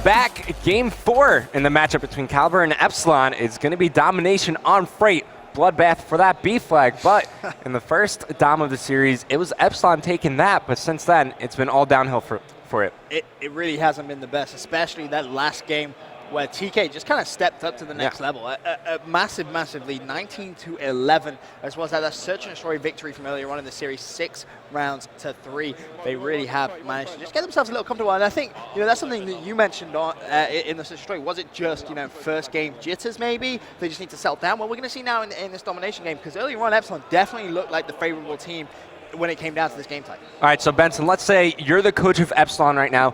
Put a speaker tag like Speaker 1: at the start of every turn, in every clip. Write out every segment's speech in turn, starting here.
Speaker 1: Back, game 4 in the matchup between Kaliber and Epsilon is going to be domination on Freight. Bloodbath for that B flag, but in the first dom of the series, it was Epsilon taking that, but since then, it's been all downhill for it.
Speaker 2: It really hasn't been the best, especially that last game where TK just kind of stepped up to the next level. A massive lead, 19-11, as well as that search and destroy victory from earlier on in the series, 6 rounds to 3. They really have managed to just get themselves a little comfortable, and I think that's something that you mentioned on in the search and destroy. Was it just first game jitters maybe? They just need to settle down. Well, we're going to see now in this domination game, because earlier on Epsilon definitely looked like the favorable team when it came down to this game type.
Speaker 1: All right, so Benson, let's say you're the coach of Epsilon right now.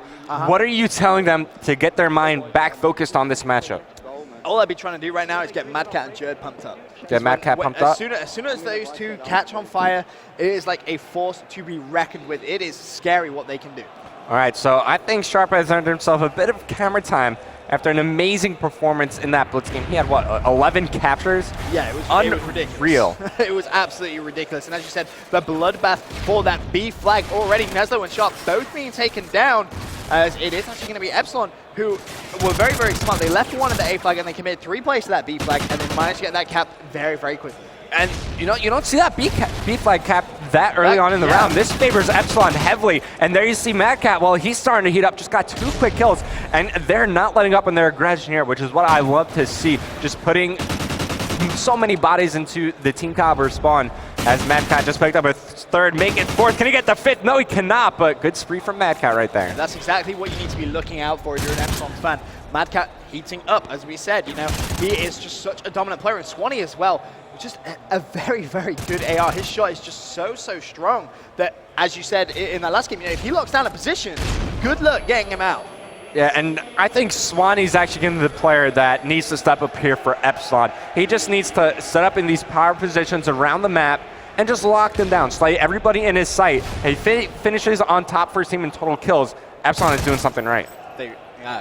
Speaker 1: What are you telling them to get their mind back focused on this matchup?
Speaker 2: All I'd be trying to do right now is get Mad Cat and Jerd pumped up.
Speaker 1: Get Mad Cat pumped up?
Speaker 2: As soon as those two catch on fire, it is like a force to be reckoned with. It is scary what they can do.
Speaker 1: All right, so I think Sharp has earned himself a bit of camera time after an amazing performance in that Blitz game. He had, what, 11 captures?
Speaker 2: Yeah, it was
Speaker 1: unreal.
Speaker 2: It was absolutely ridiculous. And as you said, the bloodbath for that B flag already. Neslo and Sharp both being taken down, as it is actually going to be Epsilon, who were very, very smart. They left one at the A flag and they committed 3 plays to that B flag, and they managed to get that cap very, very quickly.
Speaker 1: And you don't see that B flag cap that early on in the round. This favors Epsilon heavily. And there you see Mad Cat, well, he's starting to heat up, just got 2 quick kills. And they're not letting up on their aggression here, which is what I love to see. Just putting so many bodies into the Team Kaliber spawn, as Mad Cat just picked up a 3rd, make it 4th. Can he get the 5th? No, he cannot, but good spree from Mad Cat right there.
Speaker 2: And that's exactly what you need to be looking out for if you're an Epsilon fan. Mad Cat heating up, as we said, he is just such a dominant player, and Swanee as well. Just a very, very good AR. His shot is just so strong that, as you said in that last game, if he locks down a position, good luck getting him out.
Speaker 1: Yeah, and I think Swanee's actually going to be the player that needs to step up here for Epsilon. He just needs to set up in these power positions around the map and just lock them down, slay everybody in his sight. He finishes on top first team in total kills. Epsilon is doing something right.
Speaker 2: They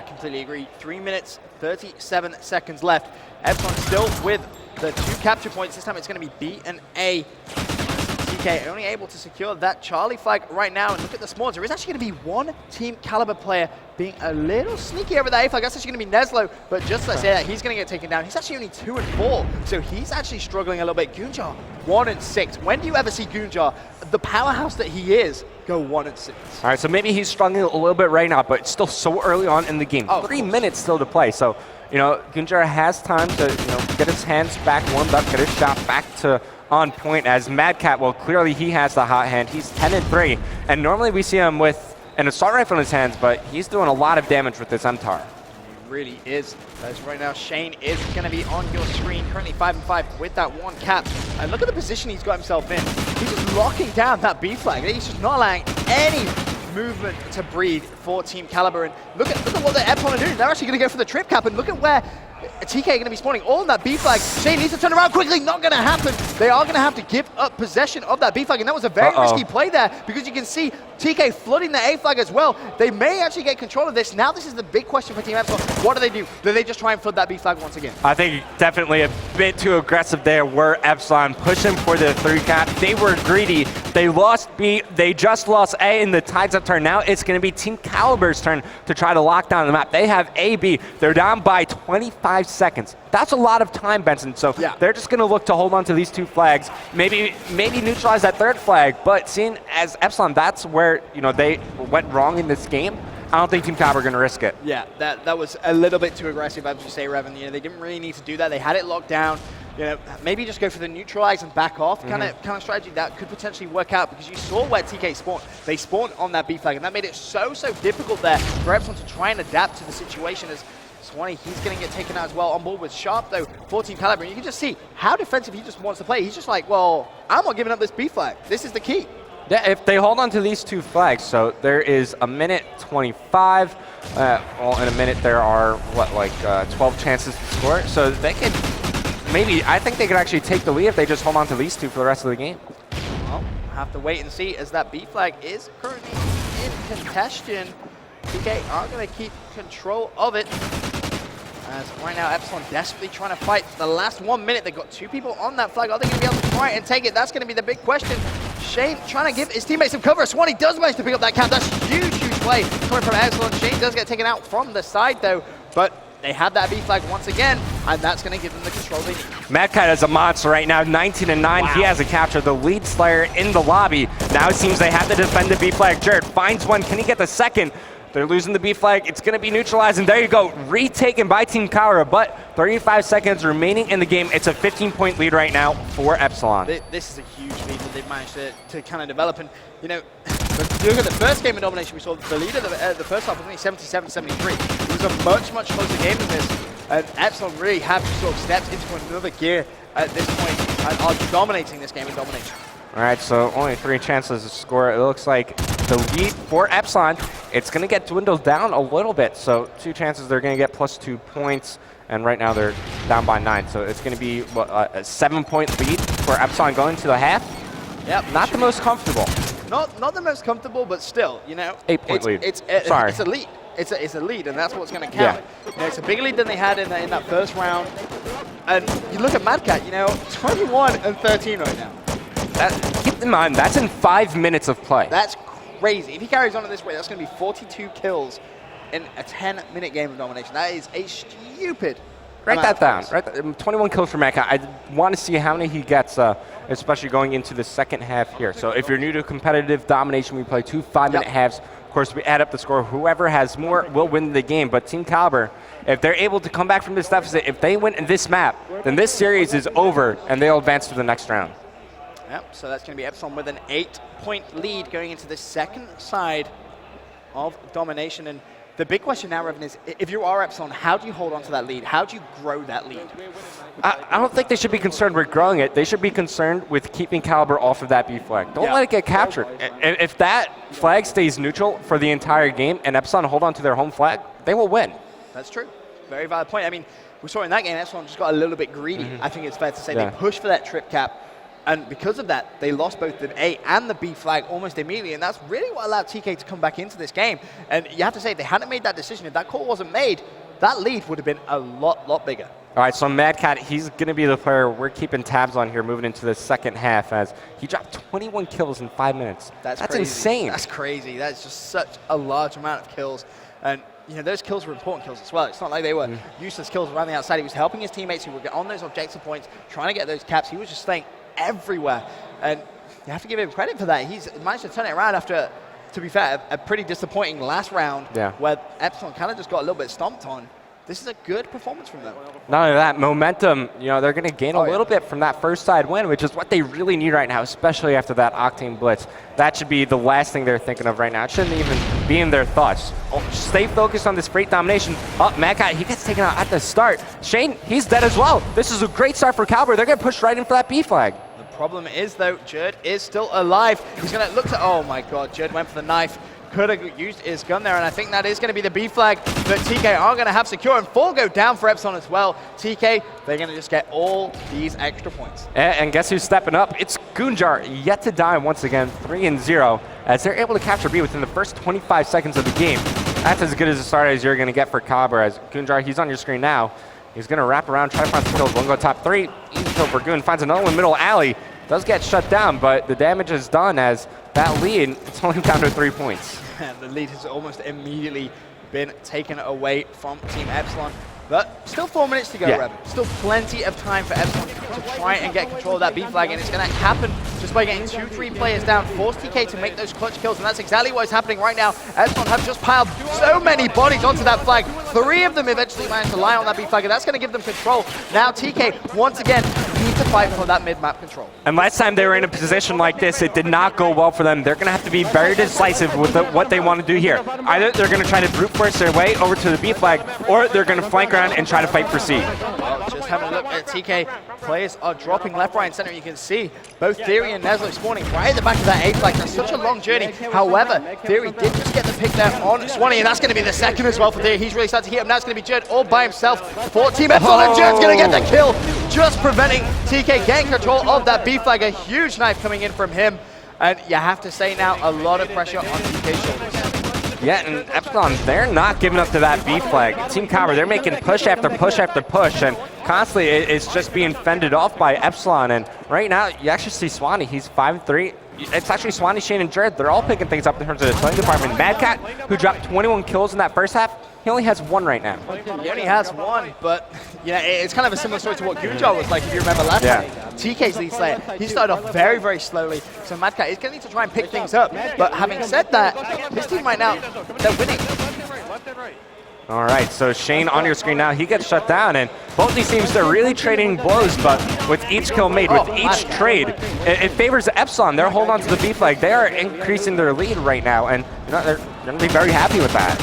Speaker 2: completely agree. 3 minutes, 37 seconds left. Epsilon still with the 2 capture points. This time it's going to be B and A. TK only able to secure that Charlie flag right now. And look at the spawns. There is actually going to be one Team Kaliber player being a little sneaky over that A flag. That's actually going to be Neslo. But just as I say that, he's going to get taken down. He's actually only 2 and 4. So he's actually struggling a little bit. Goonjar, 1 and 6. When do you ever see Goonjar, the powerhouse that he is, go 1 and 6?
Speaker 1: All right, so maybe he's struggling a little bit right now, but it's still so early on in the game. 3 minutes still to play. So, Goonjar has time to, get his hands back warmed up, get his shot back to on point, as Mad Cat, well, clearly he has the hot hand. He's 10 and 3, and normally we see him with an assault rifle in his hands, but he's doing a lot of damage with this MTAR.
Speaker 2: He really is. As right now, Shane is going to be on your screen, currently 5 and 5 with that 1 cap. And look at the position he's got himself in. He's just locking down that B flag. He's just not allowing any movement to breathe for Team Kaliber. And look at what the Epsilon are doing. They're actually going to go for the trip cap, and look at where TK are going to be spawning all on that B flag. Shane needs to turn around quickly. Not going to happen. They are going to have to give up possession of that B flag, and that was a very risky play there, because you can see TK flooding the A flag as well. They may actually get control of this. Now this is the big question for Team Epsilon. What do? Do they just try and flood that B flag once again?
Speaker 1: I think definitely a bit too aggressive there were Epsilon, pushing for the 3 cap. They were greedy. They lost B. They just lost A, and the tides have turned. Now it's going to be Team Kaliber's turn to try to lock down the map. They have A, B. They're down by 25 seconds. That's a lot of time, Benson. So they're just going to look to hold on to these 2 flags, maybe neutralize that 3rd flag. But seeing as Epsilon, that's where they went wrong in this game. I don't think Team Kaliber are going to risk it.
Speaker 2: Yeah, that was a little bit too aggressive, as you say, Revan. They didn't really need to do that. They had it locked down. Maybe just go for the neutralize and back off kind of strategy. That could potentially work out, because you saw where TK spawned. They spawned on that B flag, and that made it so difficult there for Epsilon to try and adapt to the situation. As Swanee, he's going to get taken out as well. On board with Sharp, though, for Team Kaliber. And you can just see how defensive he just wants to play. He's just like, well, I'm not giving up this B flag. This is the key.
Speaker 1: Yeah, if they hold on to these 2 flags, so there is a minute 25. Well, in a minute there are, 12 chances to score. So they could, I think they could actually take the lead if they just hold on to these 2 for the rest of the game.
Speaker 2: Well, have to wait and see, as that B flag is currently in contention. TK are going to keep control of it. As right now, Epsilon desperately trying to fight the last 1 minute. They've got 2 people on that flag. Are they going to be able to try and take it? That's going to be the big question. Shane trying to give his teammates some cover. Swanee does manage to pick up that cap. That's huge play coming from Epsilon. Shane does get taken out from the side though, but they have that B flag once again, and that's going to give them the control they need.
Speaker 1: Mad Cat is a monster right now, 19-9. Wow. He has a capture, the lead Slayer in the lobby. Now it seems they have to defend the B flag. Jared finds one. Can he get the second? They're losing the B flag. It's going to be neutralized, and there you go. Retaken by Team Kaliber, but 35 seconds remaining in the game. It's a 15-point lead right now for Epsilon.
Speaker 2: This is a huge lead that they've managed to kind of develop. And, you know, if you look at the first game of domination, we saw the lead of the first half was only 77-73. It was a much, much closer game than this. And Epsilon really have sort of stepped into another gear at this point and are dominating this game in domination.
Speaker 1: All right, so only 3 chances to score. It looks like the lead for Epsilon, it's going to get dwindled down a little bit. So 2 chances, they're going to get plus 2 points. And right now they're down by 9. So it's going to be what, a 7-point lead for Epsilon going to the half.
Speaker 2: Yep.
Speaker 1: Not the most comfortable.
Speaker 2: Not the most comfortable, but still, you know.
Speaker 1: 8-point lead.
Speaker 2: It's a lead. It's a lead, and that's what's going to count.
Speaker 1: Yeah.
Speaker 2: You know, it's a bigger lead than they had in that first round. And you look at Mad Cat, you know, 21-13 right now.
Speaker 1: Keep in mind, that's in 5 minutes of play.
Speaker 2: That's crazy. If he carries on at this rate, that's going to be 42 kills in a 10-minute game of domination. That is a stupid.
Speaker 1: Write that down. 21 kills for Mad Cat. I want to see how many he gets, especially going into the second half here. So if you're new to competitive domination, we play 2 5-minute halves. Of course, we add up the score. Whoever has more will win the game. But Team Kaliber, if they're able to come back from this deficit, if they win in this map, then this series is over, and they'll advance to the next round.
Speaker 2: Yep, so that's going to be Epsilon with an 8-point lead going into the second side of domination. And the big question now, Revan, is if you are Epsilon, how do you hold on to that lead? How do you grow that lead?
Speaker 1: I don't think they should be concerned with growing it. They should be concerned with keeping Kaliber off of that B flag. Don't let it get captured. If that flag stays neutral for the entire game and Epsilon hold on to their home flag, they will win.
Speaker 2: That's true. Very valid point. I mean, we saw in that game, Epsilon just got a little bit greedy. I think it's fair to say. They pushed for that trip cap. And because of that, they lost both the A and the B flag almost immediately, and that's really what allowed TK to come back into this game. And you have to say, if they hadn't made that decision, if that call wasn't made, that lead would have been a lot bigger.
Speaker 1: All right, so Mad Cat, he's going to be the player we're keeping tabs on here moving into the second half, as he dropped 21 kills in 5 minutes. That's insane.
Speaker 2: That's crazy. That's just such a large amount of kills. And you know, those kills were important kills as well. It's not like they were useless kills around the outside. He was helping his teammates who were on those objective points, trying to get those caps. He was just staying everywhere, and you have to give him credit for that. He's managed to turn it around after, to be fair, a pretty disappointing last round where Epsilon kind of just got a little bit stomped on. This is a good performance from them.
Speaker 1: Not only that, momentum, you know, they're going to gain a little bit from that first side win, which is what they really need right now, especially after that Octane Blitz. That should be the last thing they're thinking of right now. It shouldn't even be in their thoughts. Stay focused on this freight domination. Mad Cat, he gets taken out at the start. Shane, he's dead as well. This is a great start for Kaliber. They're going to push right in for that B flag.
Speaker 2: The problem is, though, Jerd is still alive. He's going to look to, oh my god, Jerd went for the knife. Could have used his gun there, and I think that is going to be the B flag that TK are going to have secure, and 4 go down for Epsilon as well. TK, they're going to just get all these extra points.
Speaker 1: And guess who's stepping up? It's Gunjar, yet to die once again, 3-0, as they're able to capture B within the first 25 seconds of the game. That's as good as a start as you're going to get for Kaliber, as Gunjar, he's on your screen now. He's going to wrap around, try to find some kills. One go top 3, easy kill for Gun, finds another one middle alley. Does get shut down, but the damage is done as that lead, it's only down to 3 points.
Speaker 2: And the lead has almost immediately been taken away from Team Epsilon. But still 4 minutes to go, Revan. Still plenty of time for Epsilon to try and get control of that B flag, and it's going to happen just by getting 2-3 players down, force TK to make those clutch kills, and that's exactly what is happening right now. Epsilon have just piled so many bodies onto that flag. 3 of them eventually managed to lie on that B flag, and that's going to give them control. Now TK, once again, need to fight for that mid-map control.
Speaker 1: And last time they were in a position like this, it did not go well for them. They're going to have to be very decisive with what they want to do here. Either they're going to try to brute force their way over to the B flag, or they're going to flank around and try to fight for C.
Speaker 2: Well, just having a look at TK, players are dropping left, right, and center. You can see both Theory and Neslo spawning right at the back of that A flag. That's such a long journey. However, Theory did just get the pick there on Swanee, and that's going to be the second as well for Theory. He's really starting to heat up. Now it's going to be Jerd all by himself for Team Epsilon, and Jerd's going to get the kill, just preventing TK getting control of that B flag. A huge knife coming in from him, and you have to say now a lot of pressure on TK's shoulders.
Speaker 1: Yeah, and Epsilon, they're not giving up to that B flag. Team Kaliber, they're making push after push after push, and constantly it's just being fended off by Epsilon. And right now, you actually see Swanee, he's 5-3. it's actually Swanee, Shane, and Jared. They're all picking things up in terms of the killing department. Mad Cat, who dropped 21 kills in that first half, he only has 1 right now.
Speaker 2: He only has 1, but yeah, it's kind of a similar story to what Gunjar was like, if you remember last time. TK's lead slayer, he started off very, very slowly, so Mad Cat is going to need to try and pick things up. But having said that, his team right now, they're winning.
Speaker 1: All right, so Shane on your screen now, he gets shut down, and both these teams, they're really trading blows, but with each kill made, with each trade, it favors Epsilon. They're holding on to the B flag. They are increasing their lead right now, and they're going to be very happy with that.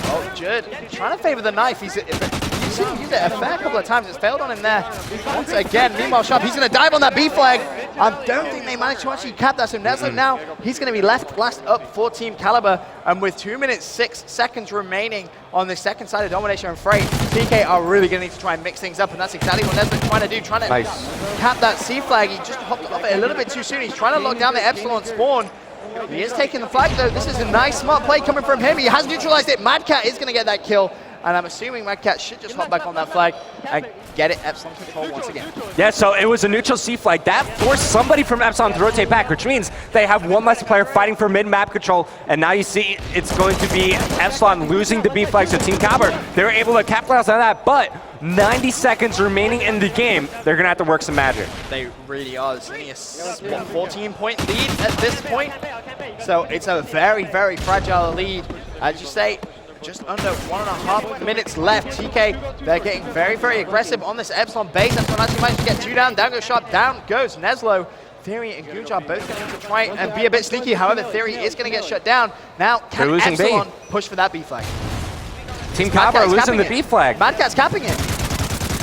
Speaker 2: Oh, Judd, trying to favor the knife. You've seen him use it a fair couple of times. It's failed on him there once again. Meanwhile, Sharp, he's going to dive on that B flag. I don't think they managed to actually cap that. So Neslo now, he's going to be left last up for Team Kaliber. And with 2 minutes, 6 seconds remaining on the second side of Domination and Freight, TK are really going to need to try and mix things up. And that's exactly what Neslo's trying to do, trying to cap that C flag. He just hopped off it a little bit too soon. He's trying to lock down the Epsilon spawn. He is taking the flag though. This is a nice, smart play coming from him. He has neutralized it. Mad Cat is going to get that kill. And I'm assuming Mad Cat should just hop back on that flag and get it Epsilon control once again.
Speaker 1: Yeah, so it was a neutral C flag. That forced somebody from Epsilon to rotate back, which means they have one less player fighting for mid-map control. And now you see it's going to be Epsilon losing the B flag to Team Kaliber. They were able to capitalize on that, but 90 seconds remaining in the game. They're going to have to work some magic.
Speaker 2: They really are. It's only a 14-point lead at this point. So it's a very, very fragile lead. As you say, just under 1.5 minutes left. TK, they're getting very, very aggressive on this Epsilon base. Epsilon actually managed to get 2 down. Down goes Sharp, down goes Neslo. Theory and Gunjar both going to need to try and be a bit sneaky. However, Theory is going to get shut down. Now, can Epsilon push for that B flag?
Speaker 1: Team Kaliber are losing the B flag.
Speaker 2: Mad Cat's capping it.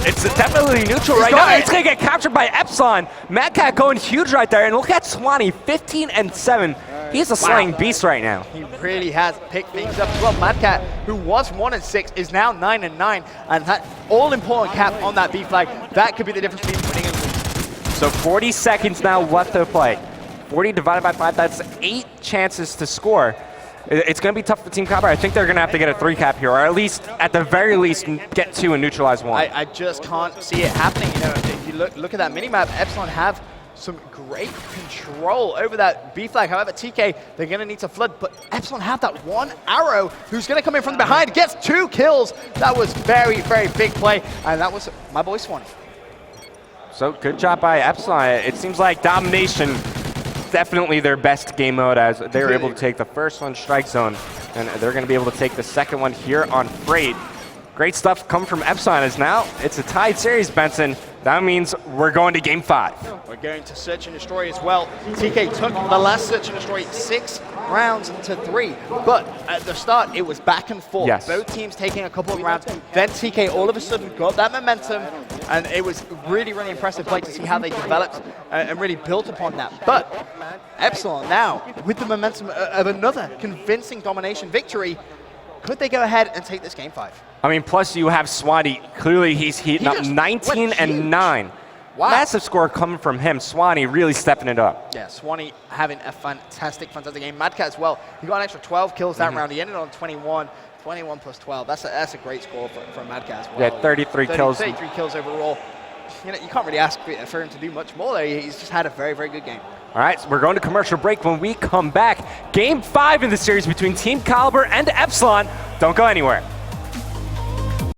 Speaker 1: It's definitely neutral right now. It's going to get captured by Epsilon. Mad Cat going huge right there. And look at Swanee, 15-7. He's a slaying beast right now.
Speaker 2: He really has picked things up as well. Mad Cat, who was 1-6, is now 9-9. And that all-important cap on that B flag, that could be the difference between winning and losing.
Speaker 1: So 40 seconds now left to play. 40 divided by 5, that's 8 chances to score. It's going to be tough for Team Kaliber. I think they're going to have to get a 3 cap here, or at least, at the very least, get 2 and neutralize 1.
Speaker 2: I just can't see it happening. You know, if you look at that minimap, Epsilon have some great control over that B flag. However, TK, they're going to need to flood, but Epsilon have that one arrow who's going to come in from behind, gets 2 kills. That was very, very big play, and that was my boy Swanee.
Speaker 1: So good job by Epsilon. It seems like Domination, definitely their best game mode, as they were able to take the first one, Strike Zone, and they're going to be able to take the second one here on Freight. Great stuff coming from Epsilon, as now it's a tied series, Benson. That means we're going to game 5.
Speaker 2: We're going to Search and Destroy as well. TK took the last Search and Destroy 6 rounds to 3, but at the start it was back and forth.
Speaker 1: Yes.
Speaker 2: Both teams taking a couple of rounds. Then TK all of a sudden got that momentum, and it was really, really impressive play to see how they developed and really built upon that. But Epsilon now, with the momentum of another convincing Domination victory, could they go ahead and take this game 5?
Speaker 1: I mean, plus you have Swanee. Clearly he's heating up 19-9. Wow. Massive score coming from him. Swanee really stepping it up.
Speaker 2: Yeah, Swanee having a fantastic game. Mad Cat as well. He got an extra 12 kills that round. He ended on 21. 21 plus 12. That's a great score for Mad Cat as well.
Speaker 1: Yeah, 33 kills.
Speaker 2: 33 kills overall. You know, you can't really ask for him to do much more there. He's just had a very, very good game.
Speaker 1: All right, so we're going to commercial break. When we come back, game 5 in the series between Team Kaliber and Epsilon. Don't go anywhere.